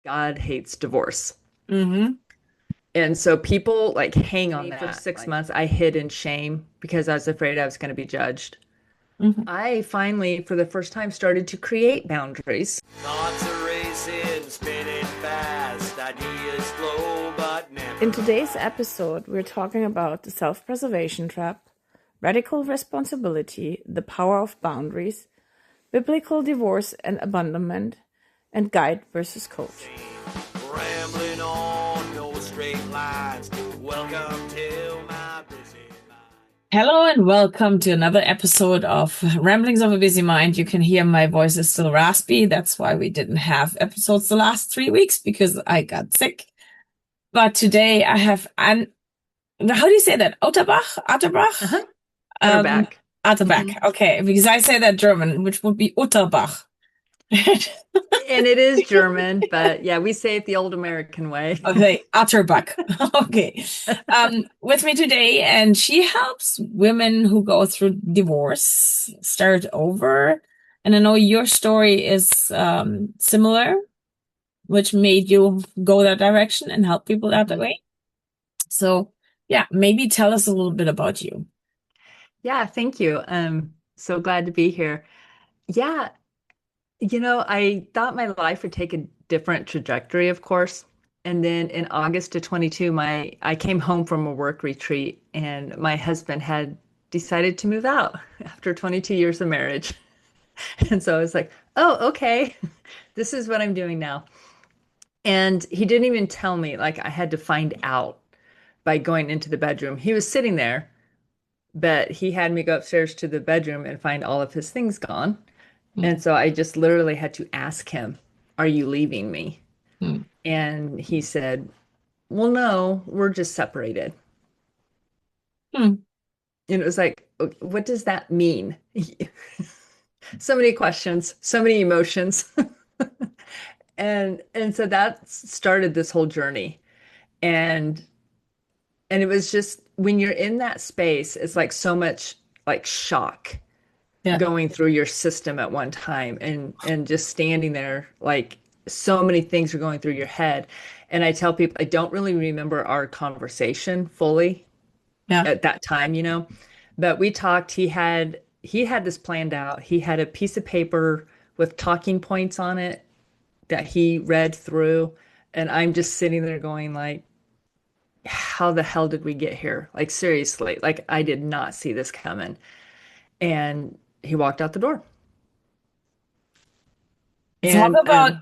God hates divorce. Mm-hmm. And so people like hang on that. For 6 months, I hid in shame because I was afraid I was going to be judged. Hmm. I finally, for the first time, started to create boundaries. Thoughts are racing, spinning fast, ideas flow, but In never today's last. episode, we're talking about the self-preservation trap, radical responsibility, the power of boundaries, biblical divorce and abandonment, and guide versus coach. Rambling on, no straight lines. Welcome to my busy mind. Hello and welcome to another episode of Ramblings of a Busy Mind. You can hear my voice is still raspy. That's why we didn't have episodes the last 3 weeks because I got sick. But today I have how do you say that? Utterbach? Uh-huh. Um, Utterback. Utterback. Mhm. Okay, because I say that German, which would be Utterbach. And it is German, but yeah, we say it the old American way. Okay, Utterback. Okay. With me today, and she helps women who go through divorce start over. And I know your story is similar, which made you go that direction and help people out that Mhm. way. So, yeah, maybe tell us a little bit about you. Yeah, thank you. So glad to be here. Yeah, I thought my life would take a different trajectory, of course. And then in August of 22, I came home from a work retreat and my husband had decided to move out after 22 years of marriage. And so I was like, "Oh, okay. This is what I'm doing now." And he didn't even tell me, like I had to find out by going into the bedroom. He was sitting there, but he had me go upstairs to the bedroom and find all of his things gone. And Hmm. so I just literally had to ask him, "Are you leaving me?" Hmm. And he said, "Well, no, we're just separated." Hmm. And it was like, "Okay, what does that mean?" So many questions, so many emotions. And so that started this whole journey. And and it was just when you're in that space, it's like so much like shock Yeah. going through your system at one time and just standing there like so many things are going through your head. And I tell people I don't really remember our conversation fully Yeah. at that time, but we talked. He had this planned out. He had a piece of paper with talking points on it that he read through, and I'm just sitting there going like, how the hell did we get here? Like seriously, like I did not see this coming. And he walked out the door. Talk And about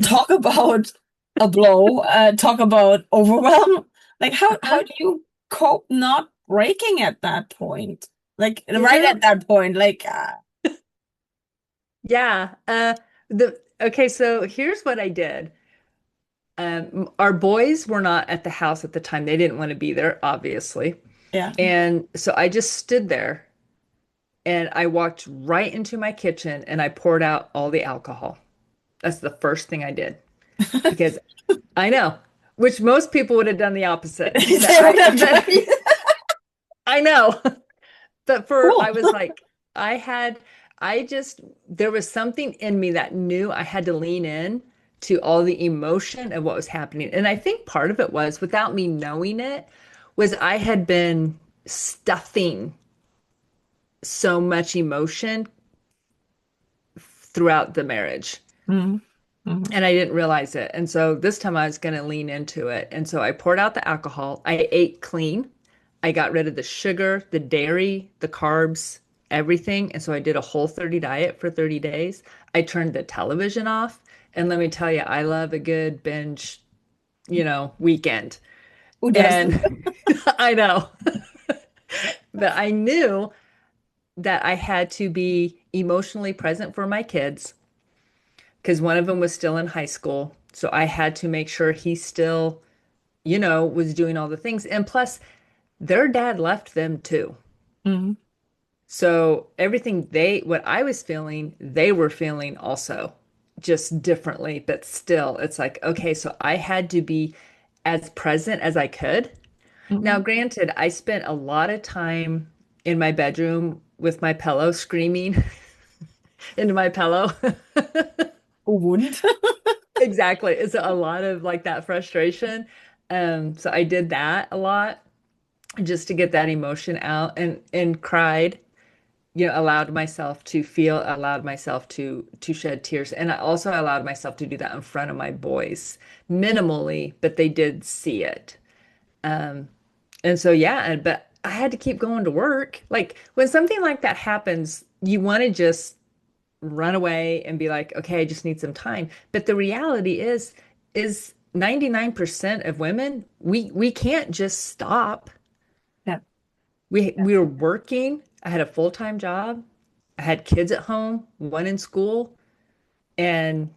talk about a blow, talk about overwhelm. Like how do you cope not breaking at that point? Like right isn't at it? that point, like Yeah. The okay, so here's what I did. Our boys were not at the house at the time. They didn't want to be there, obviously. yeah. And so I just stood there and I walked right into my kitchen and I poured out all the alcohol. That's the first thing I did because I know, which most people would have done the opposite. But They would I have but tried. I know. But I Cool. was like, I had, I just, there was something in me that knew I had to lean in to all the emotion of what was happening. And I think part of it was, without me knowing it, was I had been stuffing so much emotion throughout the marriage. Mhm. Mhm. And I didn't realize it. And so this time I was going to lean into it. And so I poured out the alcohol. I ate clean. I got rid of the sugar, the dairy, the carbs, everything. And so I did a Whole 30 diet for 30 days. I turned the television off. And let me tell you, I love a good binge, weekend. Who doesn't? And I know, but I knew that I had to be emotionally present for my kids because one of them was still in high school. So I had to make sure he still, was doing all the things. And plus, their dad left them too. Mhm. So what I was feeling, they were feeling also, just differently, but still, it's like, okay, so I had to be as present as I could. Now, Mhm. granted, I spent a lot of time in my bedroom with my pillow screaming into my pillow. Who wouldn't? exactly. It's a lot of like that frustration. So I did that a lot just to get that emotion out and cried, allowed myself to feel, allowed myself to shed tears. And I also allowed myself to do that in front of my boys, minimally, but they did see it. And so yeah, but I had to keep going to work. Like when something like that happens, you want to just run away and be like, okay, I just need some time. But the reality is 99% of women, we can't just stop. Yeah. We were working. I had a full-time job. I had kids at home, one in school, and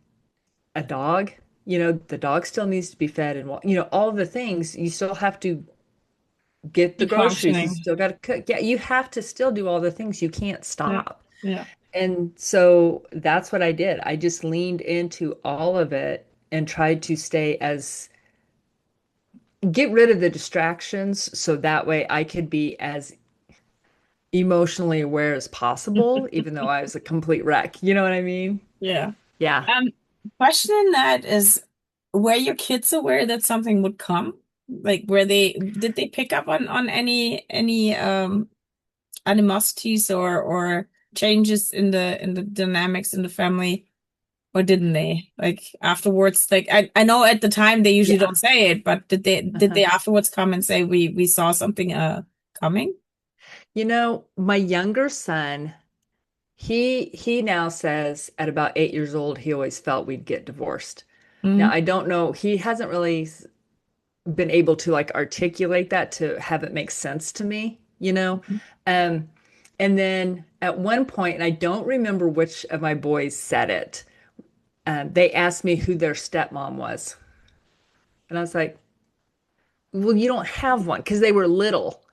a dog. The dog still needs to be fed and all the things. You still have to get the Keep groceries. You functioning. still got to cook. Yeah, you have to still do all the things. You can't Yeah. stop. Yeah. And so that's what I did. I just leaned into all of it and tried to get rid of the distractions so that way I could be as emotionally aware as possible, even though I was a complete wreck. You know what I mean? Yeah. Yeah. Um, Question in that is, were your kids aware that something would come? Like, did they pick up on any animosities or changes in the dynamics in the family, or didn't they? Like afterwards, like I know at the time they usually Yeah. don't say it, but did Uh-huh. they afterwards come and say we saw something coming? My younger son, he now says at about 8 years old, he always felt we'd get divorced. Now, Mm-hmm. I don't know, he hasn't really been able to like articulate that to have it make sense to me. Um, and then at one point, and I don't remember which of my boys said it, they asked me who their stepmom was. And I was like, well, you don't have one because they were little,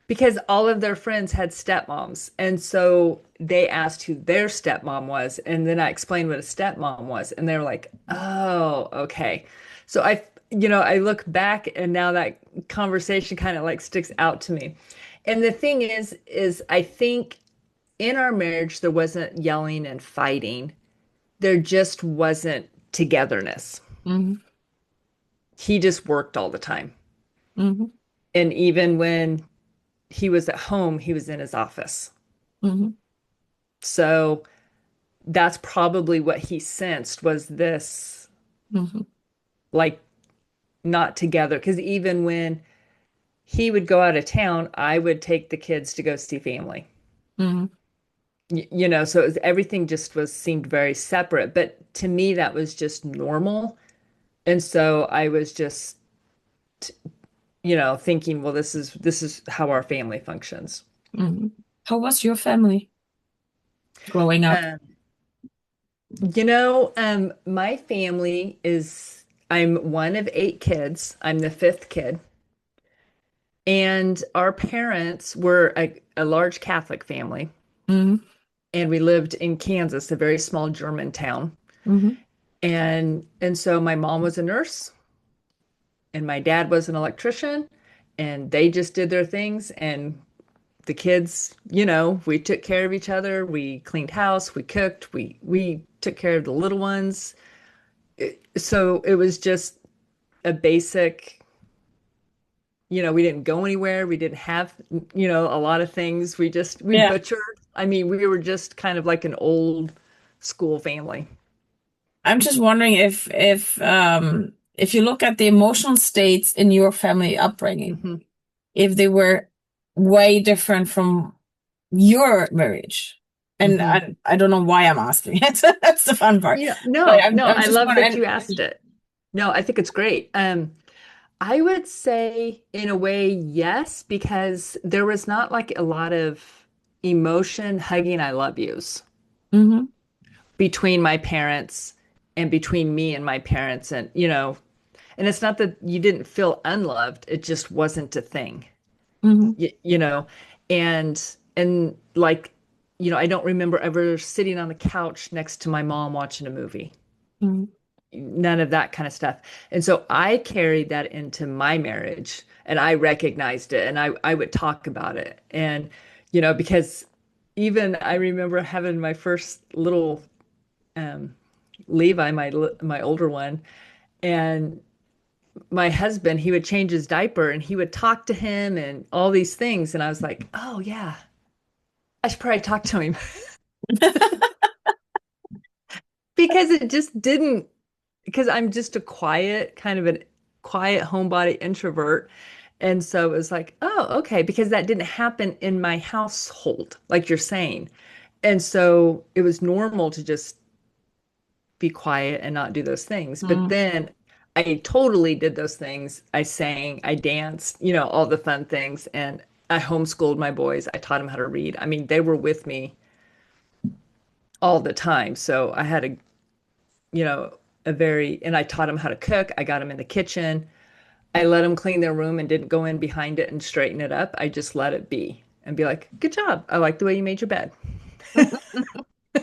because all of their friends had stepmoms. And so they asked who their stepmom was. And then I explained what a stepmom was. And they were like, oh, okay. So I look back and now that conversation kind of like sticks out to me. And the thing is I think in our marriage, there wasn't yelling and fighting. There just wasn't togetherness. Mm-hmm. He just worked all the time. Mm-hmm. And even when he was at home, he was in his office. Mm-hmm. So that's probably what he sensed was this Mm-hmm. like not together. Because even when he would go out of town, I would take the kids to go see family. Mm-hmm. So everything just seemed very separate. But to me, that was just normal. And so I was just, thinking, well, this is how our family functions. Mm-hmm. How was your family growing up? Um, my family I'm one of 8 kids. I'm the fifth kid. And our parents were a large Catholic family. Mm-hmm. And we lived in Kansas, a very small German town. Mm-hmm. And so my mom was a nurse and my dad was an electrician, and they just did their things. And the kids, we took care of each other. We cleaned house, we cooked, we took care of the little ones. So it was just a basic, we didn't go anywhere. We didn't have, a lot of things. We Yeah. butchered. I mean, we were just kind of like an old school family. I'm just wondering if you look at the emotional states in your family upbringing, Hmm. if they were way different from your marriage. And Hmm. I don't know why I'm asking it. That's the fun part. But No, no, I'm I just love that wondering. you asked it. No, I think it's great. I would say in a way, yes, because there was not like a lot of emotion, hugging, I love yous Hmm. between my parents and between me and my parents. And it's not that you didn't feel unloved, it just wasn't a thing, Hmm. you, you know, and like, I don't remember ever sitting on the couch next to my mom watching a movie, Hmm. none of that kind of stuff. And so I carried that into my marriage and I recognized it and I would talk about it. And, because even I remember having my first little Levi, my older one, and my husband, he would change his diaper and he would talk to him and all these things. And I was like, oh yeah, I should probably talk to him because it just didn't, because I'm just a quiet, kind of a quiet homebody introvert. And so it was like, oh, okay, because that didn't happen in my household, like you're saying. And so it was normal to just be quiet and not do those things. But Mm. then I totally did those things. I sang, I danced, all the fun things. And I homeschooled my boys. I taught them how to read. I mean, they were with me all the time. So I had you know, and I taught them how to cook. I got them in the kitchen. I let them clean their room and didn't go in behind it and straighten it up. I just let it be and be like, good job. I like the way you made your bed.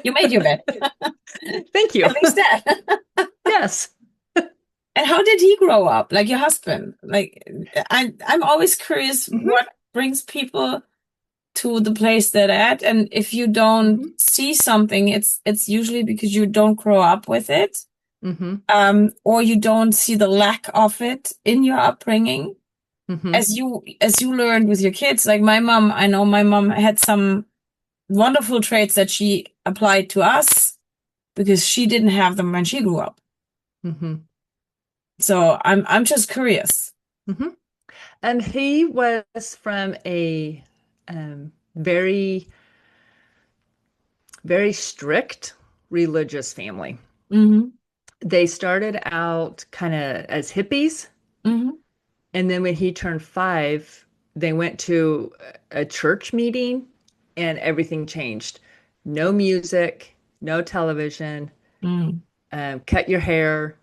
You made your bed. Thank you. At least that. Yes. And how did he grow up? Like your husband? Like I'm always curious Hmm. what brings people to the place they're at. And if you don't Hmm. see something, it's usually because you don't grow up with it, Hmm. or you don't see the lack of it in your upbringing. Hmm. As you learned with your kids, like my mom, I know my mom had some wonderful traits that she applied to us because she didn't have them when she grew up. Hmm. So I'm just curious. Hmm. And he was from a very, very strict religious family. Hmm. They started out kind of as hippies. Hmm. And then when he turned 5, they went to a church meeting and everything changed. No music, no television, Mm. cut your hair,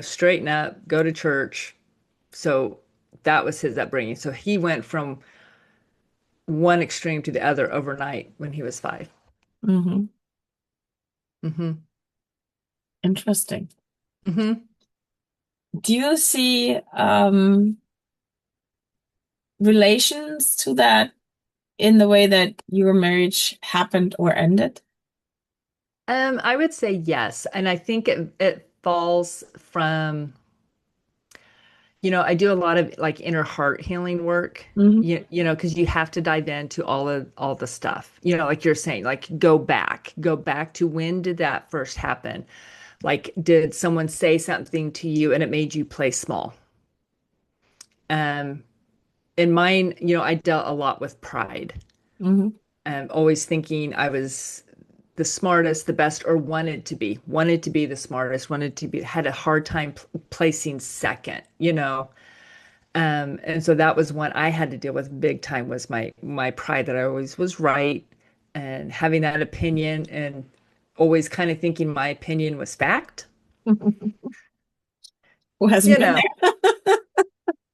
straighten up, go to church. So that was his upbringing. So he went from one extreme to the other overnight when he was 5. Hmm. Hmm. Interesting. Hmm. Do you see relations to that in the way that your marriage happened or ended? I would say yes. And I think it falls from I do a lot of like inner heart healing work, Hmm. because you have to dive into all the stuff, like you're saying, like go back to when did that first happen? Like, did someone say something to you and it made you play small? Um, in mine, I dealt a lot with pride, Hmm. always thinking I was the smartest, the best, or wanted to be the smartest, had a hard time placing second, and so that was one I had to deal with big time was my pride that I always was right and having that opinion and always kind of thinking my opinion was fact. Who hasn't You been know,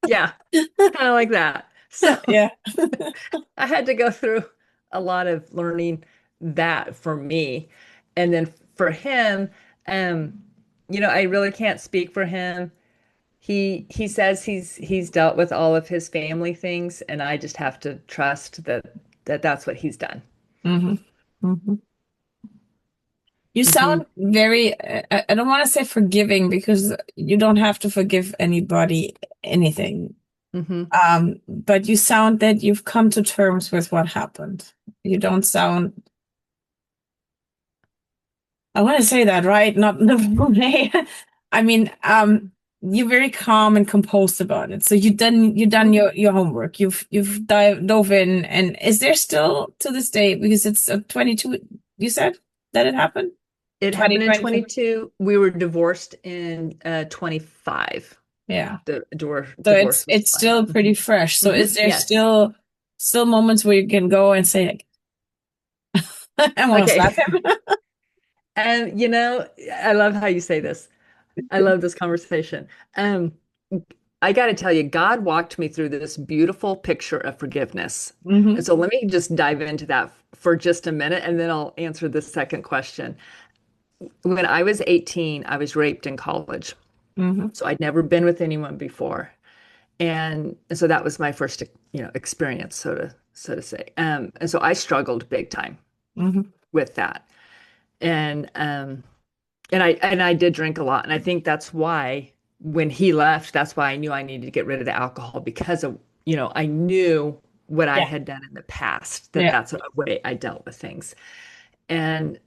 yeah, kind of like that. So there? Yeah. I had to go through a lot of learning that for me. And then for him, um, I really can't speak for him. He says he's dealt with all of his family things, and I just have to trust that that's what he's done. Hmm. Hmm. You Hmm. sound very, I don't want to say forgiving because you don't have to forgive anybody anything. Hmm. But you sound that you've come to terms with what happened. You don't sound, I want to say that, right? Not in the wrong way. I mean, you're very calm and composed about it. So you've done your homework. You've dove in. And is there still to this day, because it's 22, you said that it happened? It happened in 2022. 22. We were divorced in 25. Yeah. The So it's divorce was it's final. still pretty fresh. So Hmm. is there Yes. still moments where you can go and say like, I want to Okay. slap him? And I love how you say this. I love this conversation. Um, I got to tell you, God walked me through this beautiful picture of forgiveness. And Hmm. so let me just dive into that for just a minute, and then I'll answer the second question. When I was 18, I was raped in college. Hmm. So I'd never been with anyone before. And so that was my first, experience, so to say. And so I struggled big time Hmm. with that. And and I did drink a lot. And I think that's why when he left, that's why I knew I needed to get rid of the alcohol because of, I knew what I Yeah. had done in the past, that Yeah. that's a way I dealt with things. And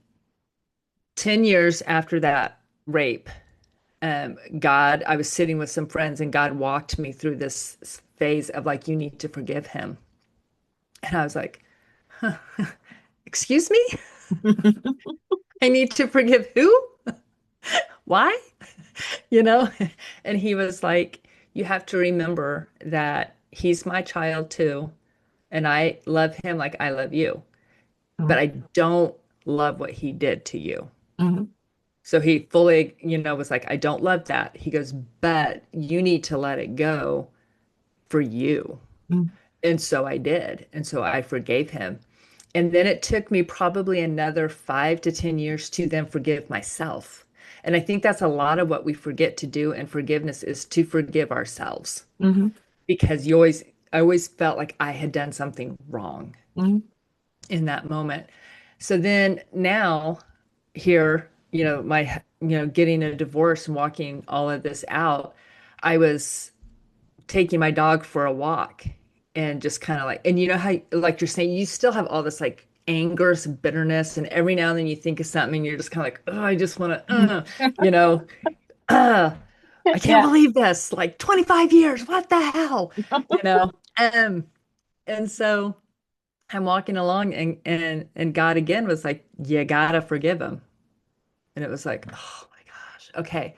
10 years after that rape, I was sitting with some friends and God walked me through this phase of like, you need to forgive him. And I was like, excuse me? I need to forgive who? Why? You know? And he was like, you have to remember that he's my child too. And I love him like I love you, but Mhm. I don't love what he did to you. Mhm. So he fully, was like, I don't love that. He goes, but you need to let it go for you. Mhm. And so I did. And so I forgave him. And then it took me probably another 5 to 10 years to then forgive myself. And I think that's a lot of what we forget to do in forgiveness is to forgive ourselves Mhm. because I always felt like I had done something wrong Mhm. in that moment. So then now here, getting a divorce and walking all of this out, I was taking my dog for a walk and just kind of like, and you know how, like you're saying, you still have all this like anger, some bitterness, and every now and then you think of something and you're just kind of like, oh, I just want to, Mhm. you know, uh, I can't Yeah. believe this, like 25 years, what the hell, you know? Um, and so I'm walking along and God again was like, you gotta forgive him. And it was like, oh my gosh, okay.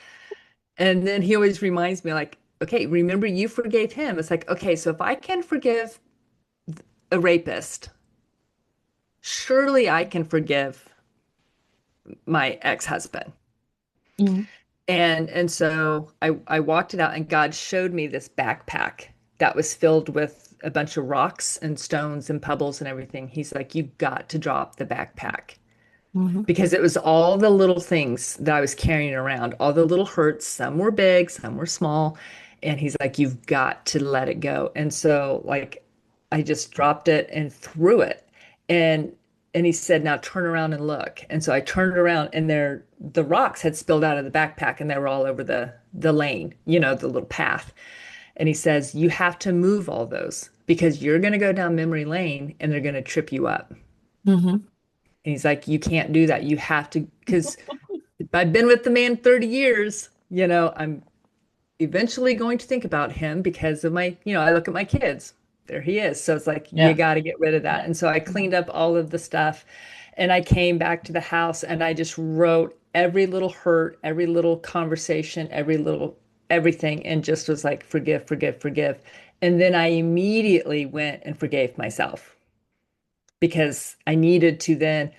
And then he always reminds me, like, okay, remember you forgave him. It's like, okay, so if I can forgive a rapist, surely I can forgive my ex-husband. Mhm. And so I walked it out and God showed me this backpack that was filled with a bunch of rocks and stones and pebbles and everything. He's like, you've got to drop the backpack. Mhm. Because it was all the little things that I was carrying around, all the little hurts. Some were big, some were small. And he's like, you've got to let it go. And so, like, I just dropped it and threw it. And he said, now turn around and look. And so I turned around and the rocks had spilled out of the backpack and they were all over the lane, the little path. And he says, you have to move all those because you're going to go down memory lane and they're going to trip you up. Mhm. And he's like, you can't do that. You have to, because I've been with the man 30 years, I'm eventually going to think about him because of I look at my kids. There he is. So it's like, you Yeah. got to get rid of that. And so I cleaned up all of the stuff and I came back to the house and I just wrote every little hurt, every little conversation, everything, and just was like, forgive, forgive, forgive. And then I immediately went and forgave myself because I needed to then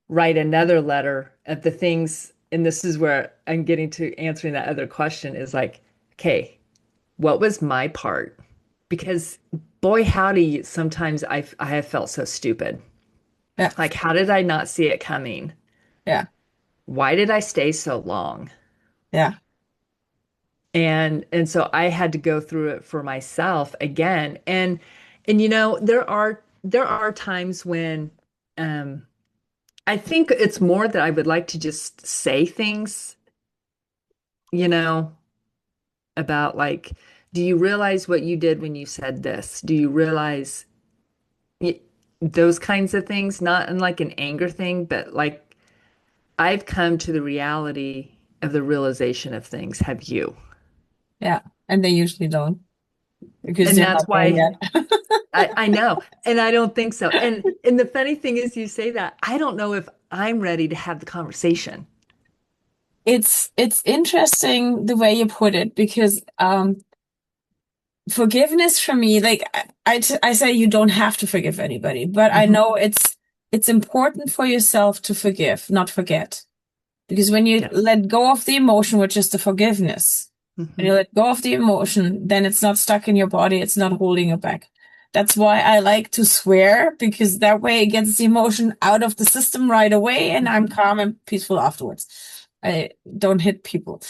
write another letter of the things. And this is where I'm getting to answering that other question is like, okay, what was my part? Because boy, howdy, sometimes I have felt so stupid. Yeah. Like, how did I not see it coming? Yeah. Why did I stay so long? Yeah. And so I had to go through it for myself again. And there are times when I think it's more that I would like to just say things, you know, about like, do you realize what you did when you said this? Do you realize y those kinds of things? Not in like an anger thing, but like I've come to the reality of the realization of things. Have you? Yeah. And they usually don't because And they're that's not there why yet. I know. And I don't think so. And the funny thing is you say that. I don't know if I'm ready to have the conversation. It's interesting the way you put it because forgiveness for me, like I say you don't have to forgive anybody, but I Hmm. know it's important for yourself to forgive, not forget. Because when you Yes. let go of the emotion, which is the forgiveness, when Hmm. you let go of the emotion, then it's not stuck in your body, it's not holding you back. That's why I like to swear, because that way it gets the emotion out of the system right away and I'm Hmm. calm and peaceful afterwards. I don't hit people.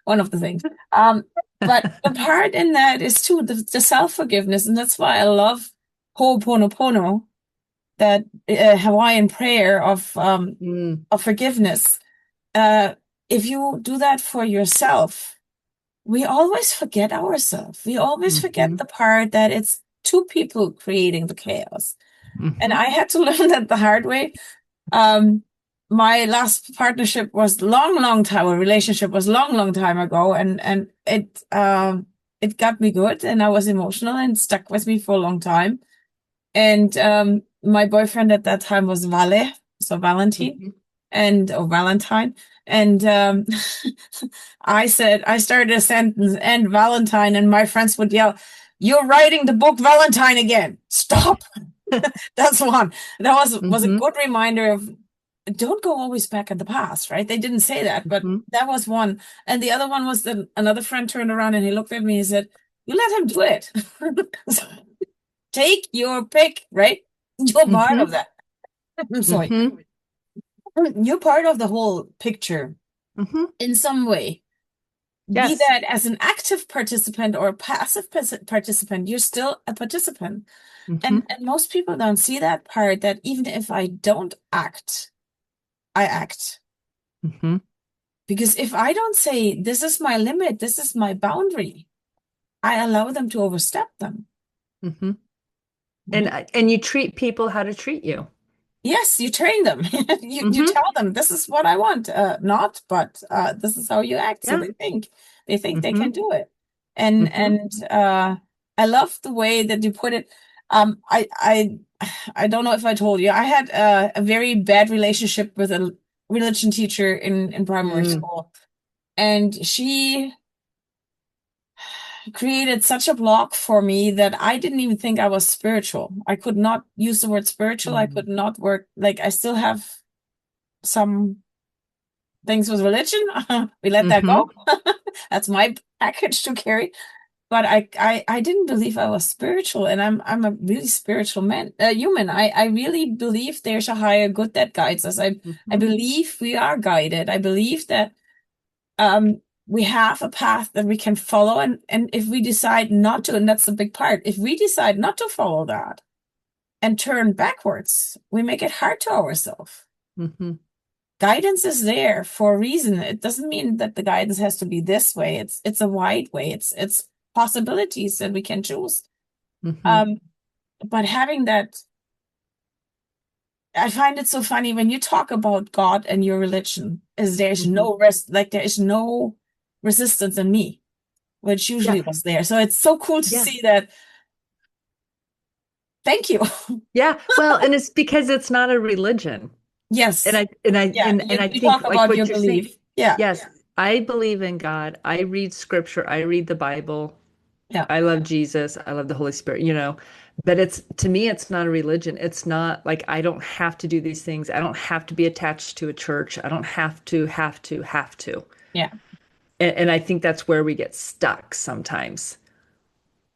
One of the things. But the part in that is too the self-forgiveness, and that's why I love Ho'oponopono, that Hawaiian prayer Mm, of forgiveness. If you do that for yourself, we always forget ourselves. We always forget mhm, the part that it's two people creating the chaos. And mhm, I had to learn that the hard way. Um, my last partnership was long time, or relationship was long time ago, and it got me good, and I was emotional and stuck with me for a long time. And my boyfriend at that time was Vale, so Valentine, mhm, or Valentine. And I started a sentence, and Valentine, and my friends would yell, "You're writing the book Valentine again. Stop." That's one. That was a mhm, good reminder of don't go always back in the past, right? They didn't say that, but mhm, that was one. And the other one was that another friend turned around and he looked at me and said, "You let him do it." So, take your pick, right? You're part of mhm, that. I'm sorry. mhm. You're part of the whole picture Mhm. in some way. Be Yes. that as an active participant or a passive participant, you're still a participant. Mhm, And most people don't see that part, that even if I don't act, I act. mhm, Because if I don't say, this is my limit, this is my boundary, I allow them to overstep them. mhm. Right? And you treat people how to treat you. Yes, you train them. You Mhm. tell them this is what I want. Not, but this is how you act. So Yeah. they think they can Mhm, do it. And mhm, I love the way that you put it. I don't know if I told you. I had a very bad relationship with a religion teacher in primary mm, school, and she created such a block for me that I didn't even think I was spiritual. I could not use the word spiritual. I mm, could not work, like, I still have some things with religion. We let that mhm, go. That's my package to carry. But I didn't believe I was spiritual, and I'm a really spiritual human. I really believe there's a higher good that guides us. I mhm, believe we are guided. I believe that we have a path that we can follow, and if we decide not to, and that's the big part, if we decide not to follow that and turn backwards, we make it hard to ourselves. mhm, Guidance is there for a reason. It doesn't mean that the guidance has to be this way. It's a wide way. It's possibilities that we can choose. mhm, Um, but having that, I find it so funny when you talk about God and your religion, is there's mhm. no rest, like there is no resistance in me, which Yeah. usually was there. So it's so cool to Yeah. see that. Thank you. Yeah. Well, and it's because it's not a religion. And Yes. I and I Yeah. and You, I you think talk like about your what you're saying. belief. Yeah. Yes, I believe in God. I read scripture. I read the Bible. Yeah. I love Jesus. I love the Holy Spirit, but it's to me, it's not a religion. It's not like I don't have to do these things. I don't have to be attached to a church. I don't have to. Yeah. And I think that's where we get stuck sometimes.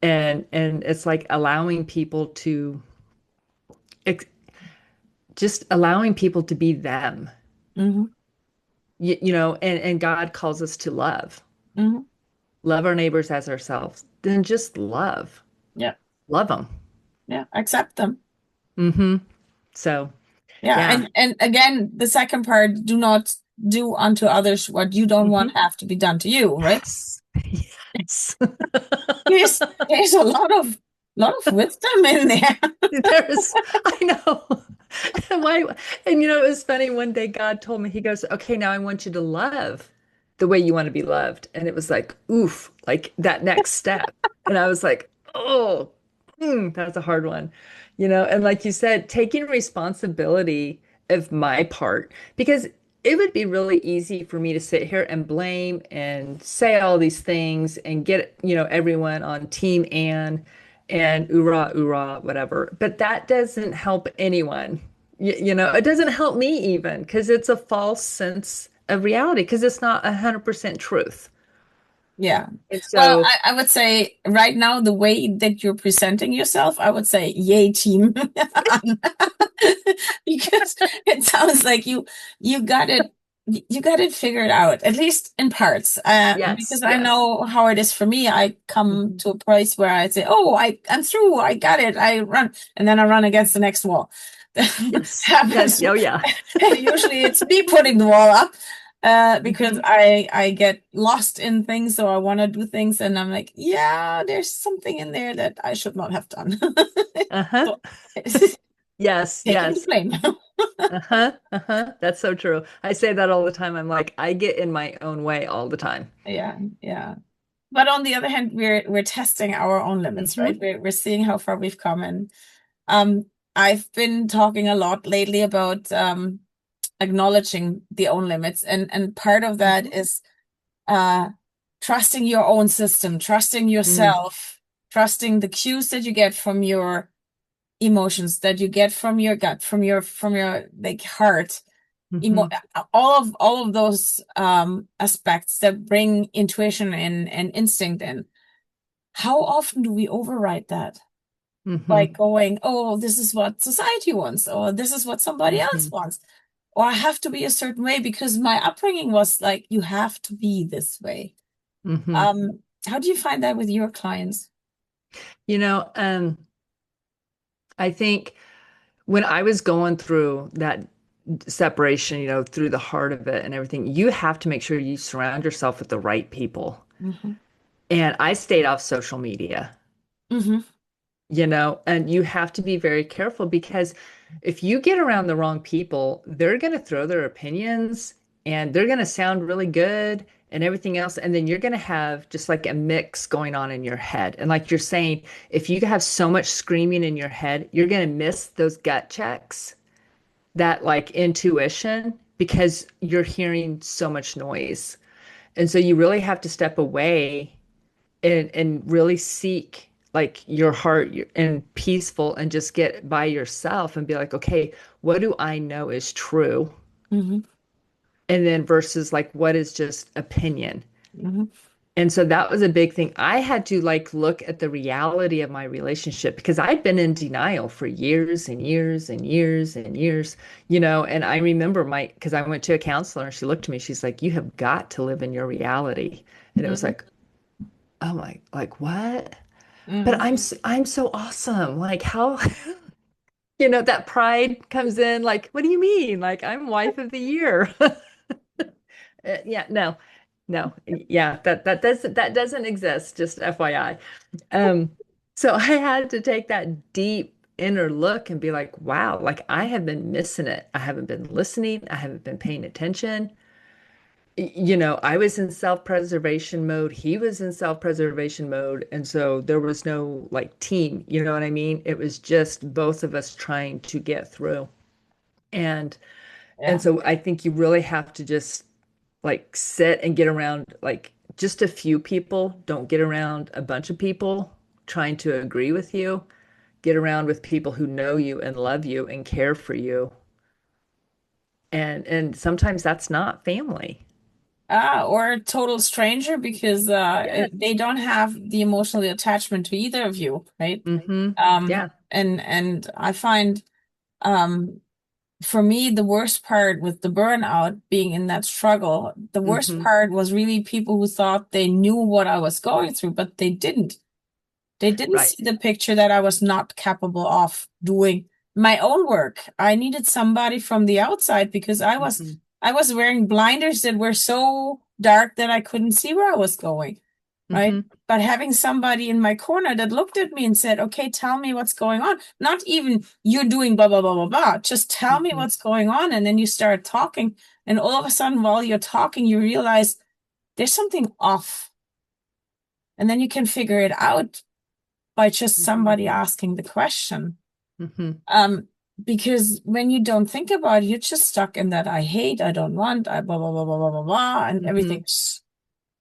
And it's like allowing people to ex just allowing people to be them, Hmm. and God calls us to Hmm. love our neighbors as ourselves. Then just Yeah. love them. Yeah. Accept them. Hmm. So, Yeah. yeah. And again, the second part, do not do unto others what you don't want Hmm. have to be done to you, right? Yes. Yes. There's a lot of wisdom in there. There's, I know. And why, and it was funny. One day God told me, He goes, okay, now I want you to love the way you want to be loved. And it was like, oof, like that next step. And I was like, oh, that's a hard one. And like you said, taking responsibility of my part, because it would be really easy for me to sit here and blame and say all these things and get, everyone on team and oorah, oorah, whatever. But that doesn't help anyone. It doesn't help me even because it's a false sense of reality because it's not 100% truth. Yeah. And Well, so, I would say right now, the way that you're presenting yourself, I would say, yay, team. Because it sounds like you got it you got it figured out, at least in parts. yes, Because I yes. know how it is for me. I come Mhm. to a place where I say, "Oh, I'm through. I got it. I run," and then I run against the next wall. Yes. Yes. happens. Oh, yeah. Usually it's me putting the wall up because Hmm. I get lost in things, so I want to do things, and I'm like, yeah, there's something in there that I should not have done. Uh-huh. So Yes. taking the Yes. blame. Uh-huh. Uh-huh. That's so true. I say that all the time. I'm like, I get in my own way all the time. Yeah, yeah. But on the other hand, we're testing our own limits, right? Hmm. We're seeing how far we've come, and I've been talking a lot lately about acknowledging the own limits, and part of that Hmm. is uh trusting your own system, trusting Mm. yourself, trusting the cues that you get from your emotions, that you get from your gut, from your like heart, emo Hmm. all of those aspects that bring intuition and instinct in. How often do we override that by Hmm. going, oh, this is what society wants, or this is what somebody else Hmm. wants, or I have to be a certain way because my upbringing was like, you have to be this way. Hmm. How do you find that with your clients? You know, I think when I was going through that separation, through the heart of it and everything, you have to make sure you surround yourself with the right people. Hmm. And I stayed off social media, Hmm. and you have to be very careful because if you get around the wrong people, they're going to throw their opinions and they're going to sound really good and everything else. And then you're going to have just like a mix going on in your head. And like you're saying, if you have so much screaming in your head, you're going to miss those gut checks, that like intuition, because you're hearing so much noise. And so you really have to step away and really seek like your heart and peaceful and just get by yourself and be like, okay, what do I know is true? Hmm. And then versus like what is just opinion. Hmm. And so that was a big thing. I had to like look at the reality of my relationship because I'd been in denial for years and years and years and years, and I remember because I went to a counselor and she looked at me, she's like, you have got to live in your reality. And it was Hmm. like, oh my, like what? But Hmm. I'm so awesome. Like how, that pride comes in. Like, what do you mean? Like I'm wife of the year. Yeah, no, no, yeah, that doesn't exist. Just FYI. Um, so I had to take that deep inner look and be like, wow, like I have been missing it. I haven't been listening. I haven't been paying attention. I was in self-preservation mode. He was in self-preservation mode. And so there was no like team, you know what I mean? It was just both of us trying to get through. And and Yeah. so I think you really have to just like sit and get around like just a few people. Don't get around a bunch of people trying to agree with you. Get around with people who know you and love you and care for you. And sometimes that's not family. Or a total stranger because Yes. they don't have the emotional attachment to either of you, right? Mm-hmm. Yeah. And I find um for me, the worst part with the burnout being in that struggle, the worst Mm-hmm. part was really people who thought they knew what I was going through, but they didn't. They didn't Right. see the picture that I was not capable of doing my own work. I needed somebody from the outside because I was Mm-hmm. I was wearing blinders that were so dark that I couldn't see where I was going, right? Mm-hmm. But having somebody in my corner that looked at me and said, okay, tell me what's going on. Not even you're doing blah, blah, blah, blah, blah. Just tell me Mm-hmm. what's going on. And then you start talking. And all of a sudden, while you're talking, you realize there's something off. And then you can figure it out by just Mm-hmm. somebody asking the question. Mm-hmm. Um, because when you don't think about it, you're just stuck in that I hate, I don't want, I blah, blah, blah, blah, blah, blah, blah, and Mm-hmm. everything's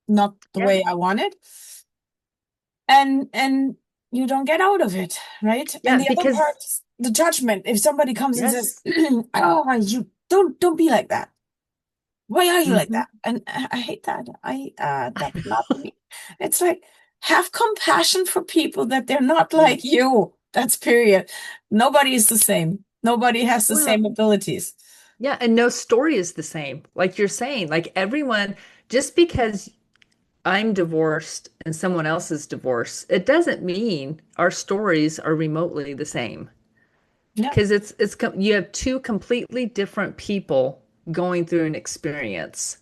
not the Yeah. way I want it. And you don't get out of it, right? And Yeah. the other Because part, the judgment. If somebody comes and says, yes. "Oh, you don't be like that. Why are you like Mm-hmm. that?" And I hate that. That's not me. It's like have compassion for people that they're not like Yes. you. That's period. Nobody is the same. Nobody has the same Well, abilities. yeah, and no story is the same. Like you're saying, like everyone, just because I'm divorced and someone else is divorced, it doesn't mean our stories are remotely the same. Yeah. because you have two completely different people going through an experience.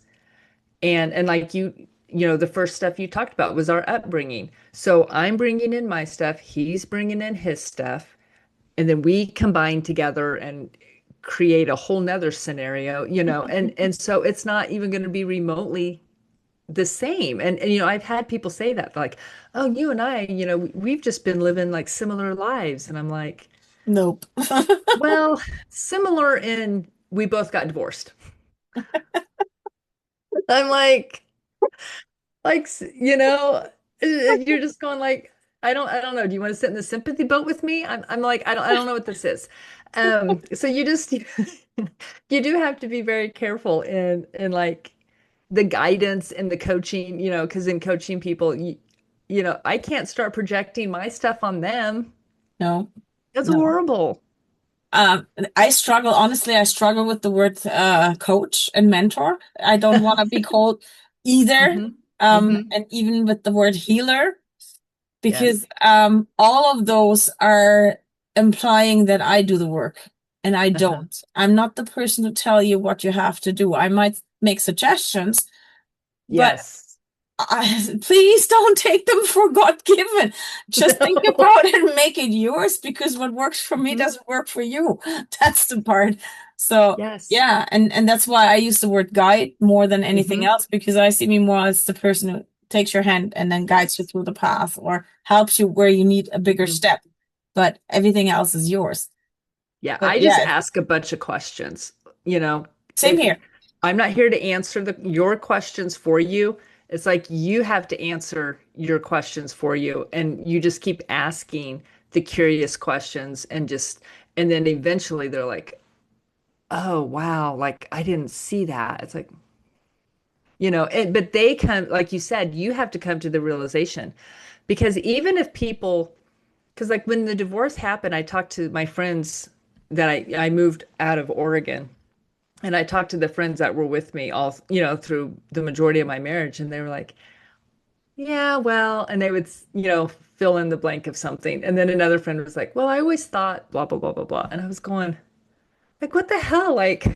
And like the first stuff you talked about was our upbringing. So I'm bringing in my stuff, he's bringing in his stuff, and then we combine together and create a whole nother scenario, and so it's not even going to be remotely the same. And I've had people say that, like, oh, you and I, we've just been living like similar lives. And I'm like, Nope. well, similar in we both got divorced. I'm like, you're just going like, I don't know. Do you want to sit in the sympathy boat with me? I'm like, I don't know what this is. So you just, you do have to be very careful in like the guidance and the coaching, because in coaching people, I can't start projecting my stuff on them. No, That's no. horrible. Um, I struggle, honestly, I struggle with the word coach and mentor. I don't want to be called either. Hmm. Hmm. And even with the word healer, Yes. because all of those are implying that I do the work and I Uh-huh. don't. I'm not the person to tell you what you have to do. I might make suggestions, but Yes. please don't take them for God given. Just think No. about it and make it yours because what works for me Mhm. doesn't work for you. That's the part. So Yes. yeah, and that's why I use the word guide more than anything Hmm. else because I see me more as the person who takes your hand and then guides you Yes. through the path or helps you where you need a bigger Hmm. step. But everything else is yours. Yeah, But I just yeah, ask a bunch of questions. You know, same if here. I'm not here to answer your questions for you, it's like you have to answer your questions for you, and you just keep asking the curious questions, and then eventually they're like, "Oh, wow, like I didn't see that." It's like, but they come, like you said, you have to come to the realization because even if people, because like when the divorce happened, I talked to my friends that I moved out of Oregon. And I talked to the friends that were with me all, through the majority of my marriage, and they were like, yeah, well, and they would, fill in the blank of something. And then another friend was like, well, I always thought blah, blah, blah, blah, blah. And I was going, like, what the hell? Like,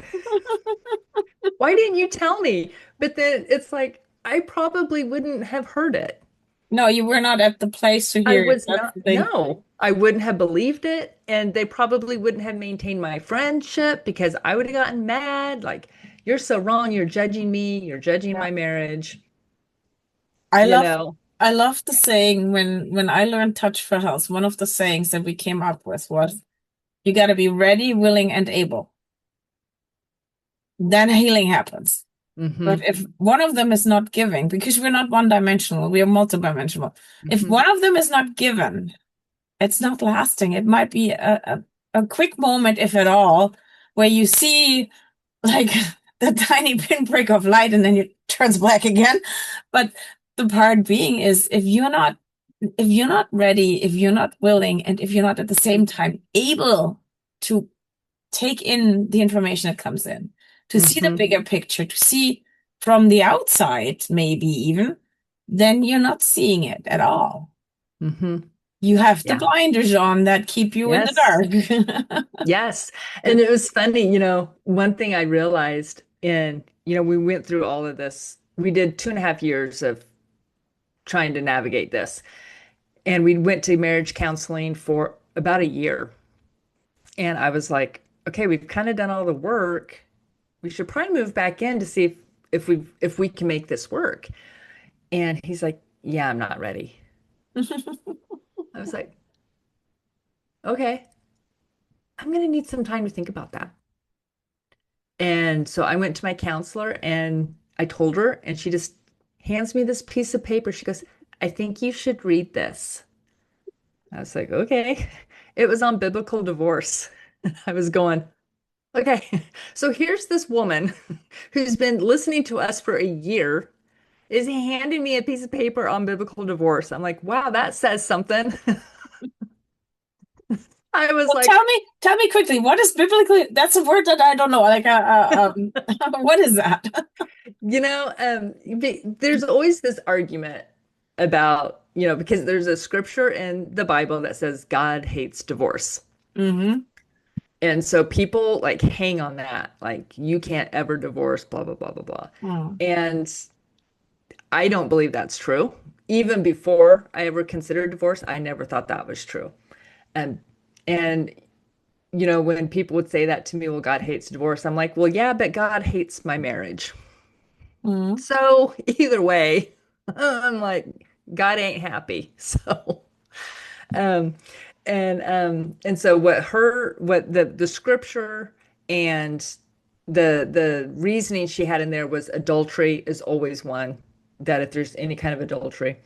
why didn't you tell me? But then it's like, I probably wouldn't have heard it. No, you were not at the place to I hear it. was That's not, the thing. no, I wouldn't have believed it. And they probably wouldn't have maintained my friendship because I would have gotten mad. Like, you're so wrong. You're judging me. You're judging Yeah. my marriage. I you love know I love the saying when I learned Touch for Health, one of the sayings that we came up with was you got to be ready, willing, and able. Then healing happens. But hmm if one of them is not giving, because we're not one dimensional, we are multidimensional. If hmm one of them is not given, it's not lasting. It might be a quick moment, if at all, where you see like the tiny pinprick of light and then it turns black again. But the part being is if you're not ready, if you're not willing, and if you're not at the same time able to take in the information that comes in, to see the hmm bigger picture, to see from the outside, maybe even, then you're not seeing it at all. hmm You have the Yeah. blinders on that keep you in the Yes. dark. Yes. And it was funny, one thing I realized we went through all of this. We did 2.5 years of trying to navigate this. And we went to marriage counseling for about a year. And I was like, okay, we've kind of done all the work. We should probably move back in to see if we can make this work. And he's like, yeah, I'm not ready. I was like, okay, I'm gonna need some time to think about that. And so I went to my counselor and I told her, and she just hands me this piece of paper. She goes, I think you should read this. I was like, okay. It was on biblical divorce. I was going, okay. So here's this woman who's been listening to us for a year is handing me a piece of paper on biblical divorce. I'm like, wow, that says something. I was Well, like, tell me quickly, what is biblically? That's a word that I don't know. Like, what is that? there's always this argument about, because there's a scripture in the Bible that says God hates divorce. Hmm. And so people like hang on that, like you can't ever divorce, blah, blah, blah, blah, blah. Mm. And I don't believe that's true. Even before I ever considered divorce, I never thought that was true. And and when people would say that to me, well, God hates divorce, I'm like, well, yeah, but God hates my marriage. Mm. So either way, I'm like, God ain't happy. So um and so what the scripture and the reasoning she had in there was adultery is always one, that if there's any kind of adultery.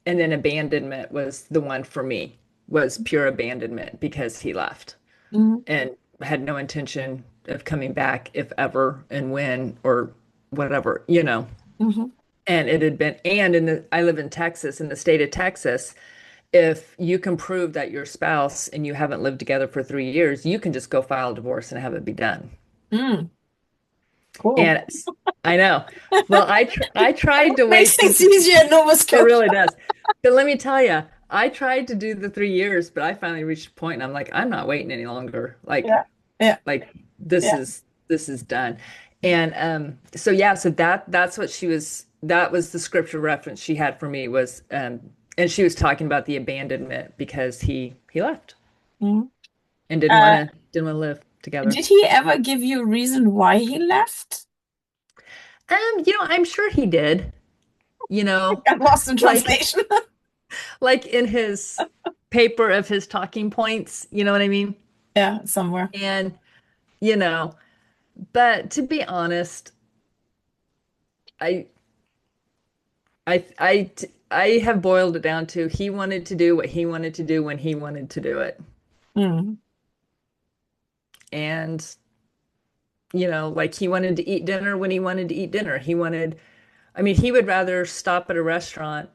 And then abandonment was the one for me, was pure abandonment because he left Mm. and had no intention of coming back if ever and when or whatever. Mhm. And it had been, and I live in Texas, in the state of Texas, if you can prove that your spouse and you haven't lived together for 3 years, you can just go file a divorce and have it be done. Mm. Cool. And I know. Well, I tried to Makes wait things easier in Nova it Scotia. really does. But let me tell you, I tried to do the 3 years, but I finally reached a point and I'm like, I'm not waiting any longer. Yeah. Yeah. Like this Yeah. is done. And so yeah, so that was the scripture reference she had for me was and she was talking about the abandonment because he left Mm. and Uh, didn't want to live together. did he ever give you a reason why he left? I'm sure he did, you know, Got lost in like translation. like in his paper of his talking points, you know what I mean? Yeah, somewhere. And you know, but to be honest, I I have boiled it down to he wanted to do what he wanted to do when he wanted to do it. Mm. And like he wanted to eat dinner when he wanted to eat dinner. I mean, he would rather stop at a restaurant,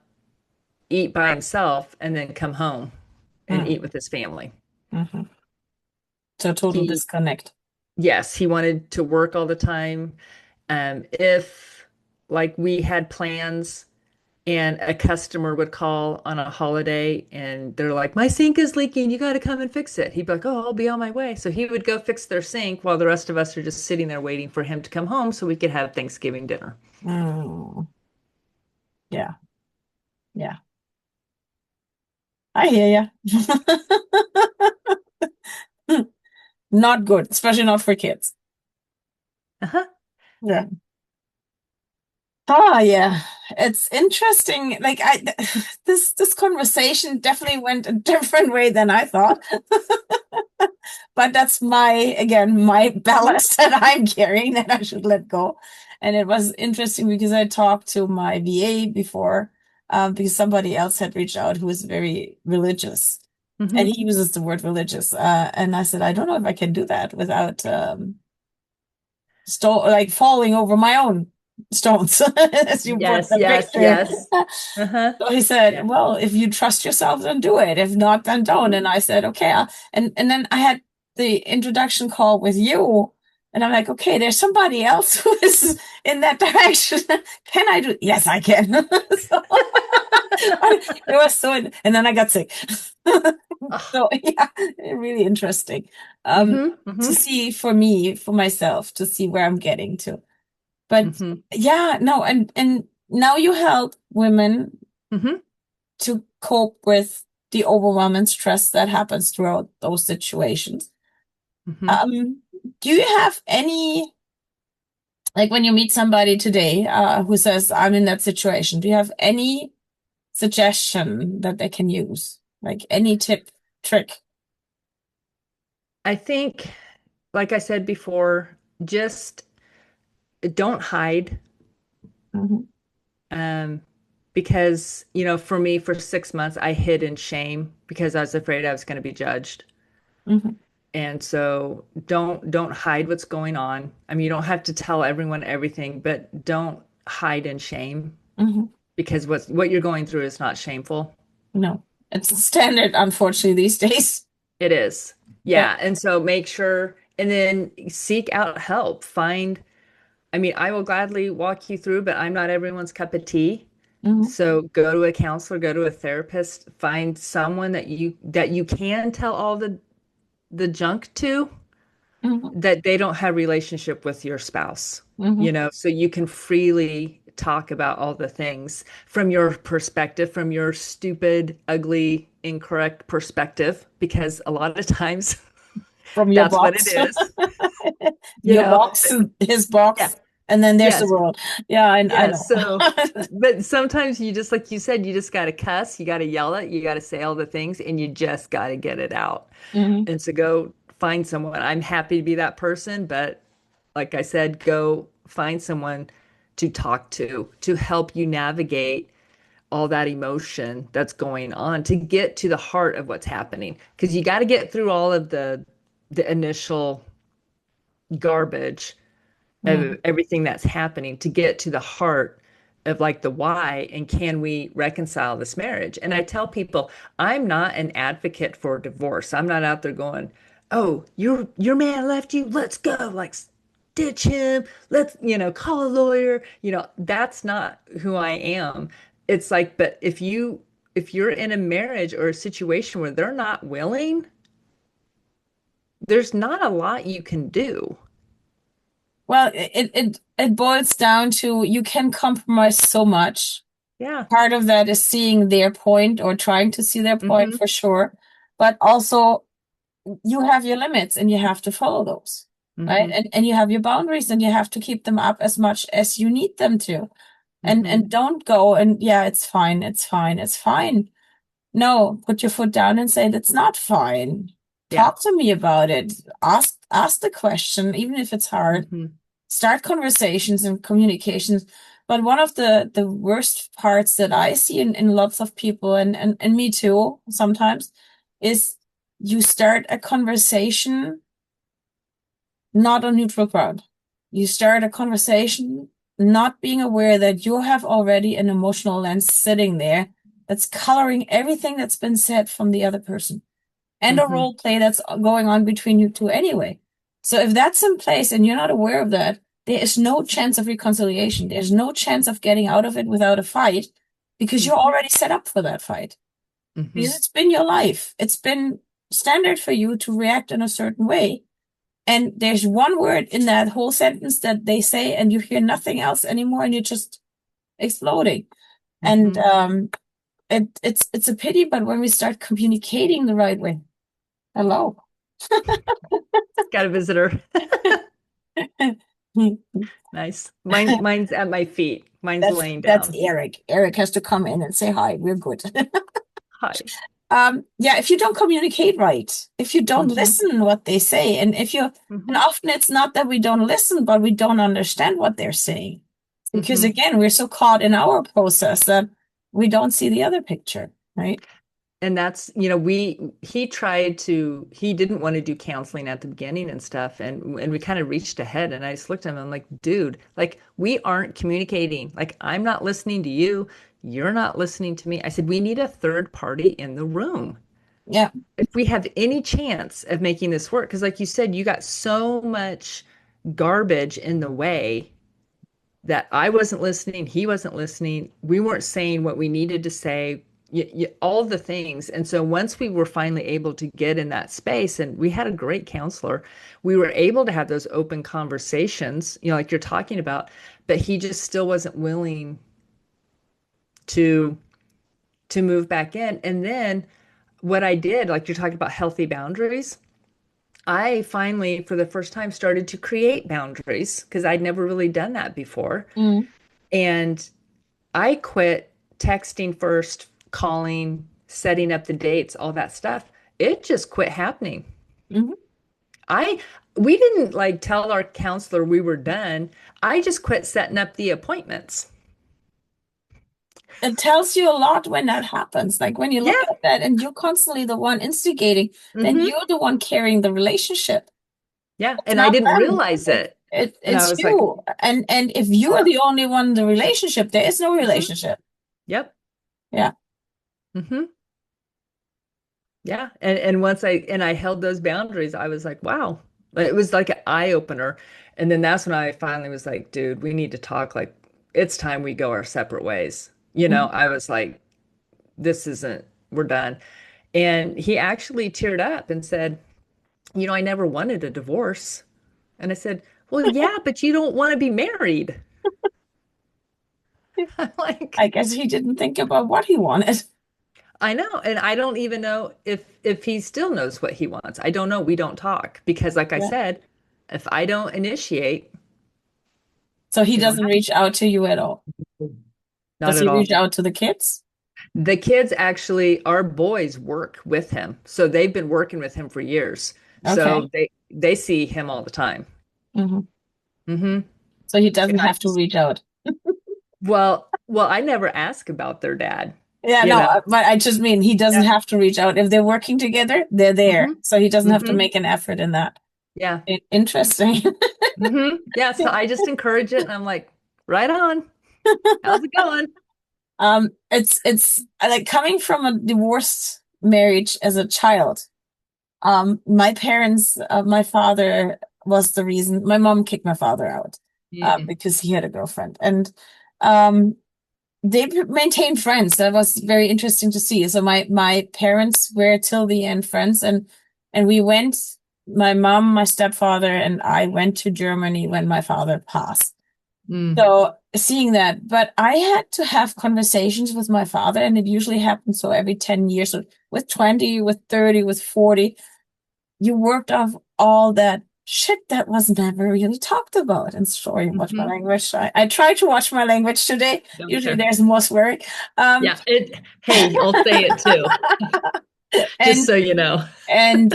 eat by himself, and then come home and Mm. eat with his family. Mhm. So total He, disconnect. yes, he wanted to work all the time. If like we had plans and a customer would call on a holiday and they're like, my sink is leaking, you got to come and fix it. He'd be like, oh, I'll be on my way. So he would go fix their sink while the rest of us are just sitting there waiting for him to come home so we could have Thanksgiving dinner. Mm. Yeah. Yeah. I hear you. Not good, especially not for kids. Uh-huh. Yeah. Ah, yeah. It's interesting. Like this conversation definitely went a different way than I thought. But that's my ballast that I'm carrying that I should let go. And it was interesting because I talked to my VA before, because somebody else had reached out who was very religious. And Hmm. he uses the word religious. And I said, I don't know if I can do that without like falling over my own stones, as you put Yes, the yes, picture. yes. Uh-huh. So he said, Yeah. "Well, if you trust yourself, then do it. If not, then don't." And I said, "Okay." And then I had the introduction call with you, and I'm like, "Okay, there's somebody else who is in that direction. Can I do?" Yes, I can. So it was and then I got sick. Oh. So yeah, really interesting. Hmm. To Hmm. see for me, for myself, to see where I'm getting to. But Hmm. yeah, no, and now you help women Hmm. to cope with the overwhelming stress that happens throughout those situations. Hmm. Um, do you have any, like when you meet somebody today, who says, I'm in that situation, do you have any suggestion that they can use? Like any tip, trick? I think, like I said before, just don't hide. Hmm. Um, because, for me, for 6 months, I hid in shame because I was afraid I was going to be judged. Hmm. And so don't hide what's going on. I mean, you don't have to tell everyone everything, but don't hide in shame Hmm. because what you're going through is not shameful. No, it's standard, unfortunately, these days. It is. Yeah. Yeah. And so make sure and then seek out help. I mean, I will gladly walk you through, but I'm not everyone's cup of tea. Hmm. So go to a counselor, go to a therapist, find someone that you can tell all the junk to, Hmm. that they don't have relationship with your spouse, Hmm. so you can freely talk about all the things from your perspective, from your stupid, ugly, incorrect perspective, because a lot of times From your that's what it box, is, you your know. box, his Yeah. box, and then there's the Yes. world. Yeah, I Yes. know. So, but sometimes you just, like you said, you just got to cuss, you got to yell it, you got to say all the things, and you just got to get it out. Hmm. And so go find someone. I'm happy to be that person, but like I said, go find someone to talk to help you navigate all that emotion that's going on, to get to the heart of what's happening. Because you got to get through all of the initial garbage of Hmm. everything that's happening to get to the heart of like the why, and can we reconcile this marriage. And I tell people, I'm not an advocate for divorce. I'm not out there going, oh, your man left you, let's go, like ditch him, let's, call a lawyer. That's not who I am. It's like, but if you're in a marriage or a situation where they're not willing, there's not a lot you can do. Well, it boils down to you can compromise so much. Yeah. Part of that is seeing their point or trying to see their point Hmm. for sure, but also you have your limits and you have to follow those, right? Hmm. And you have your boundaries and you have to keep them up as much as you need them to. Hmm. And don't go and yeah, it's fine, it's fine, it's fine. No, put your foot down and say that's not fine. Yeah. Talk to me about it. Ask the question, even if it's hard. Hmm. Start conversations and communications. But one of the worst parts that I see in lots of people and me too sometimes is you start a conversation not on neutral ground. You start a conversation not being aware that you have already an emotional lens sitting there that's coloring everything that's been said from the other person and a Hmm. role play that's going on between you two anyway. So if that's in place and you're not aware of that, there is no chance of reconciliation. There's no chance of getting out of it without a fight because you're Hmm. already set up for that fight. Because Hmm. it's been your life. It's been standard for you to react in a certain way. And there's one word in that whole sentence that they say, and you hear nothing else anymore, and you're just exploding. And Hmm. it's a pity, but when we start communicating the right way, hello. Got a visitor. Nice. Mine's at my feet. Mine's laying That's down. Eric. Eric has to come in and say hi. We're good. Hi. Yeah, if you don't communicate right, if you don't Hmm. listen what they say, and if you, and Hmm. often it's not that we don't listen, but we don't understand what they're saying. Because Hmm. again, we're so caught in our process that we don't see the other picture, right? And that's, he didn't want to do counseling at the beginning and stuff. And we kind of reached ahead, and I just looked at him, I'm like, dude, like we aren't communicating. Like I'm not listening to you. You're not listening to me. I said, we need a third party in the room Yeah. if we have any chance of making this work. Because like you said, you got so much garbage in the way that I wasn't listening, he wasn't listening, we weren't saying what we needed to say, all the things. And so once we were finally able to get in that space, and we had a great counselor, we were able to have those open conversations, like you're talking about, but he just still wasn't willing to move back in. And then what I did, like you're talking about healthy boundaries, I finally, for the first time, started to create boundaries because I'd never really done that before. Mm-hmm. And I quit texting first, calling, setting up the dates, all that stuff. It just quit happening. I we didn't like tell our counselor we were done. I just quit setting up the appointments. It tells you a lot when that happens. Like when you look Yeah. at that and you're constantly the one instigating, then Hmm. you're the one carrying the relationship. Yeah. It's And I not didn't them. realize it. And I It's was like, you. And if you are yeah. the only one in the relationship, there is no Hmm. relationship. Yep. Yeah. Hmm. Yeah. And once I held those boundaries, I was like, wow. It was like an eye opener. And then that's when I finally was like, dude, we need to talk. Like, it's time we go our separate ways. Mhm. I was like, this isn't, we're done. And he actually teared up and said, I never wanted a divorce. And I said, well, yeah, but you don't want to be married. I'm like, I guess he didn't think about what he wanted. I know, and I don't even know if he still knows what he wants. I don't know. We don't talk because, like I Yeah. said, if I don't initiate, So he it don't doesn't reach out to you at all. happen. Not Does at he reach all. out to the kids? The kids actually, our boys work with him, so they've been working with him for years. Okay. So they see him all the time. Hmm. Hmm. So he And doesn't I have to just, reach out. well, I never ask about their dad. Yeah, You no, know. but I just mean he doesn't Yeah. have to reach out. If they're working together, they're there. Hmm. So he doesn't have to Hmm. make an effort in that. Yeah. Interesting. Yeah. So I just encourage it, and I'm like, right on. How's it going? It's like coming from a divorced marriage as a child. My parents, my father was the reason. My mom kicked my father out, Mm. because he had a girlfriend, and um, they maintained friends. That was very interesting to see. So my parents were till the end friends, and we went. My mom, my stepfather, and I went to Germany when my father passed. Mm. So seeing that, but I had to have conversations with my father, and it usually happens so every 10 years, so with 20, with 30, with 40, you worked off all that shit that was never really talked about. And sorry, watch my Hmm. language. I try to watch my language today. Don't Usually care. there's more swearing. Um, Yeah. Hey, I'll say it too, just and so you know. and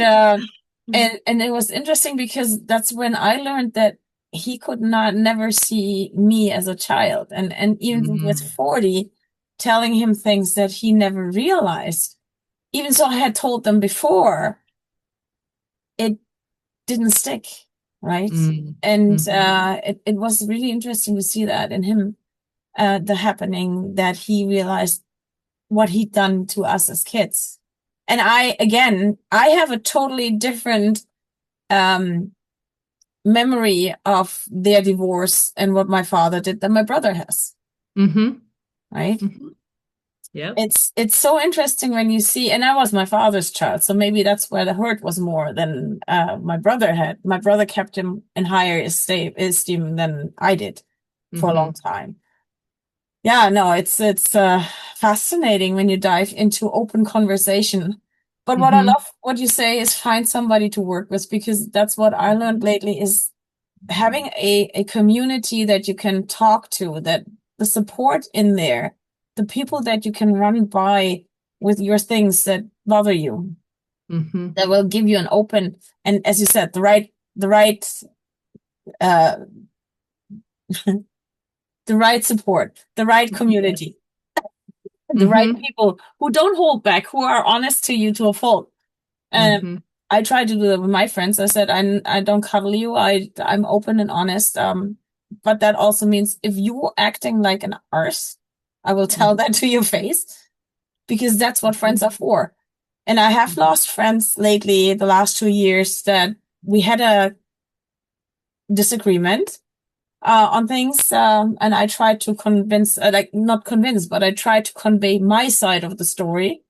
and it was interesting because that's when I learned that he could not never see me as a child, and even with Mm. 40, telling him things that he never realized, even so I had told them before, it didn't stick, right? Mm. And Hmm. it was really interesting to see that in him, the happening that he realized what he'd done to us as kids. And I have a totally different um, memory of their divorce and what my father did than my brother has, Hmm. right? Hmm. Yep. It's so interesting when you see, and I was my father's child, so maybe that's where the hurt was more than my brother had. My brother kept him in higher esteem than I did for a long Hmm. time. Yeah, no, it's fascinating when you dive into open conversation. But what I Hmm. love what you say is find somebody to work with, because that's what I learned lately is having a community that you can talk to, that the support in there, the people that you can run by with your things that bother you, Hmm. that will give you an open, and as you said, the right uh the right support, the right community, the right Hmm. people who don't hold back, who are honest to you to a fault. And Hmm. I try to do that with my friends. I said, I don't cuddle you. I'm open and honest. But that also means if you're acting like an arse, I will tell that to your face, because that's what friends are for. And I have lost friends lately, the last 2 years, that we had a disagreement on things, and I tried to convince, like not convince, but I tried to convey my side of the story,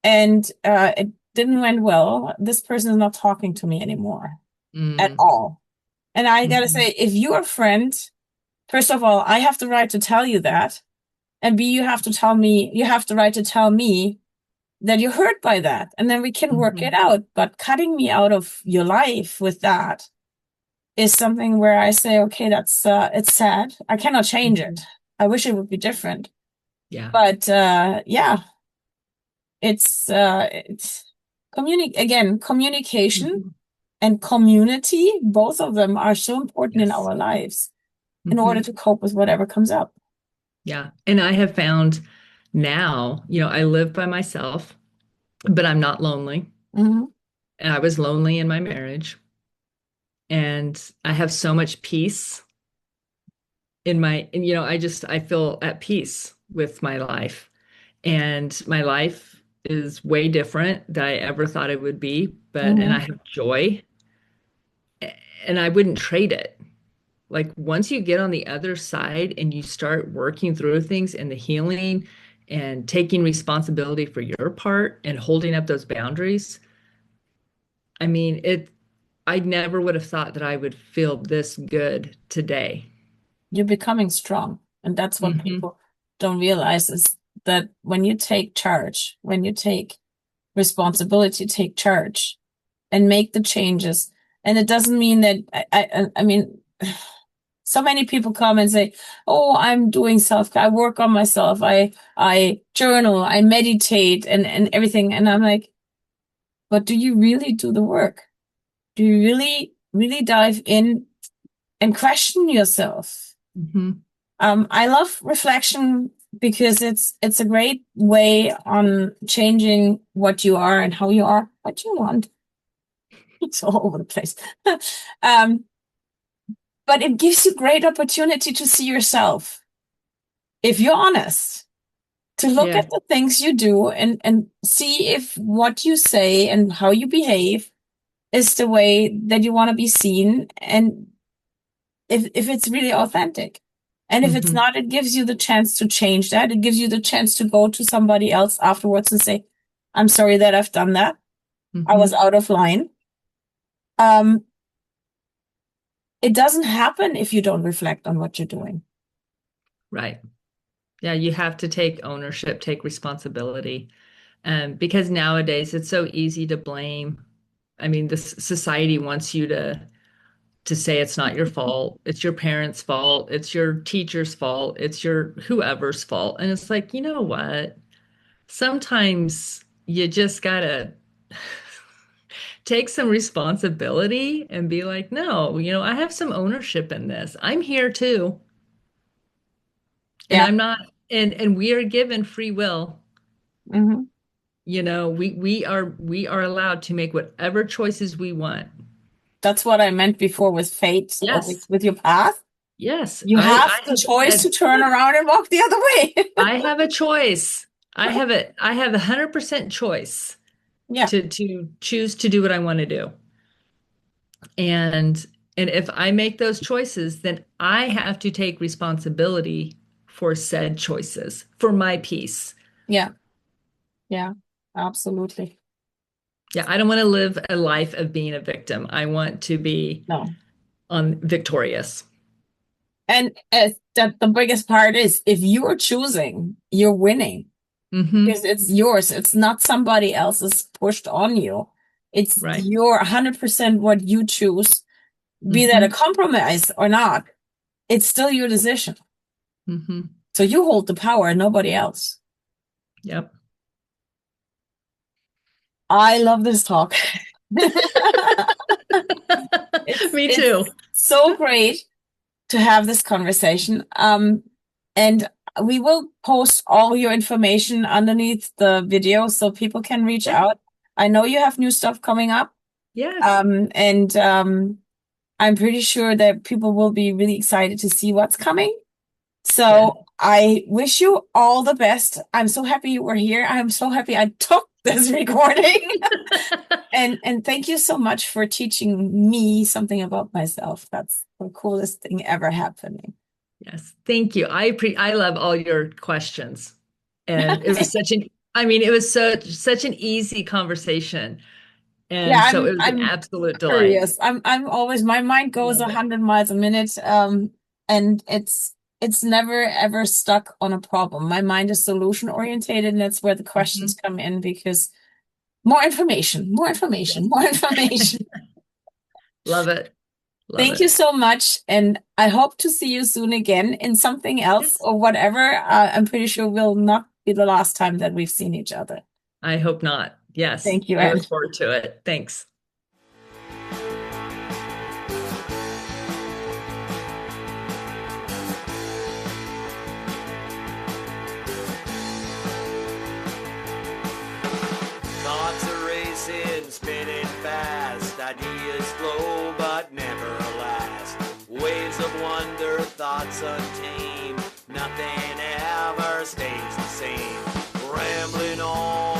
and it didn't went well. This person is not talking to me anymore at Hmm. all. And I gotta Hmm. say, if you're a friend, first of all, I have the right to tell you that. And B, you have the right to tell me that you're hurt by that. And then we can work it Hmm. out. But cutting me out of your life with that is something where I say, okay, it's sad. I cannot change it. Hmm. I wish it would be different. Yeah. But yeah, it's communication Hmm. and community, both of them are so important in Yes. our lives in order Hmm. to cope with whatever comes up. Yeah. And I have found now, I live by myself, but I'm not lonely. Hmm. And I was lonely in my marriage. And I have so much peace and I feel at peace with my life. And my life is way different than I ever thought it would be, and I Hmm. have joy and I wouldn't trade it. Like once you get on the other side and you start working through things and the healing and taking responsibility for your part and holding up those boundaries, I mean, I never would have thought that I would feel this good today. You're becoming strong. And that's what Hmm. people don't realize is that when you take charge, when you take responsibility, take charge and make the changes. And it doesn't mean that I mean, so many people come and say, "Oh, I'm doing self-care. I work on myself. I journal, I meditate and everything." And I'm like, "But do you really do the work? Do you really dive in and question yourself?" Hmm. I love reflection because it's a great way on changing what you are and how you are, what you want. It's all over the place. Um, but it gives you great opportunity to see yourself. If you're honest, to look Yeah. at the things you do and see if what you say and how you behave is the way that you want to be seen and if it's really authentic. And if it's Hmm. not, it gives you the chance to change that. It gives you the chance to go to somebody else afterwards and say, I'm sorry that I've done that. I was Hmm. out of line. Um, it doesn't happen if you don't reflect on what you're doing. Right. Yeah, you have to take ownership, take responsibility. Because nowadays it's so easy to blame. I mean, this society wants you to say it's not your fault, it's your parents' fault, it's your teacher's fault, it's your whoever's fault. And it's like, you know what? Sometimes you just gotta take some responsibility and be like, no, I have some ownership in this. I'm here too. And Yeah. I'm not, and we are given free will. Hmm. We are allowed to make whatever choices we want. That's what I meant before with fate or Yes. with your path. Yes. You I have I the have choice to had turn around and walk the other way. I have a choice. I have 100% choice Yeah. to choose to do what I want to do. And and if I make those choices, then I have to take responsibility for said choices, for my peace. Yeah. Yeah. Absolutely. Yeah, I don't want to live a life of being a victim. I want to be No. on victorious. And that the biggest part is if you're choosing, you're winning Hmm. because it's yours. It's not somebody else's pushed on you. It's Right. your 100% what you choose, be that a Hmm. compromise or not. It's still your decision. Hmm. So you hold the power, nobody else. Yep. I love this talk. Me too. It's so great to have this conversation. And we will post all your information underneath the video so people can reach Yeah. out. I know you have new stuff coming up. Yes. And I'm pretty sure that people will be really excited to see what's coming. Good. So I wish you all the best. I'm so happy you were here. I'm so happy I took this recording. And thank you so much for teaching me something about myself. That's the coolest thing ever happening. Yes. Thank you. I love all your questions. And it was such an easy conversation. Yeah, And so it was an I'm absolute delight. curious. I'm always my mind goes Love a it. hundred miles a minute. And it's never ever stuck on a problem. My mind is solution orientated, and that's where the questions Mhm. come in because more information, more information, Yes. more information. Love it. Love Thank you it. so much, and I hope to see you soon again in something else Yes. or whatever. I'm pretty sure will not be the last time that we've seen each other. I hope not. Yes. Thank you, I Anne. look forward to it. Thanks. Thoughts are racing, spinning fast. Ideas flow, but never last. Waves of wonder, thoughts untamed. Nothing ever stays the same. Rambling on.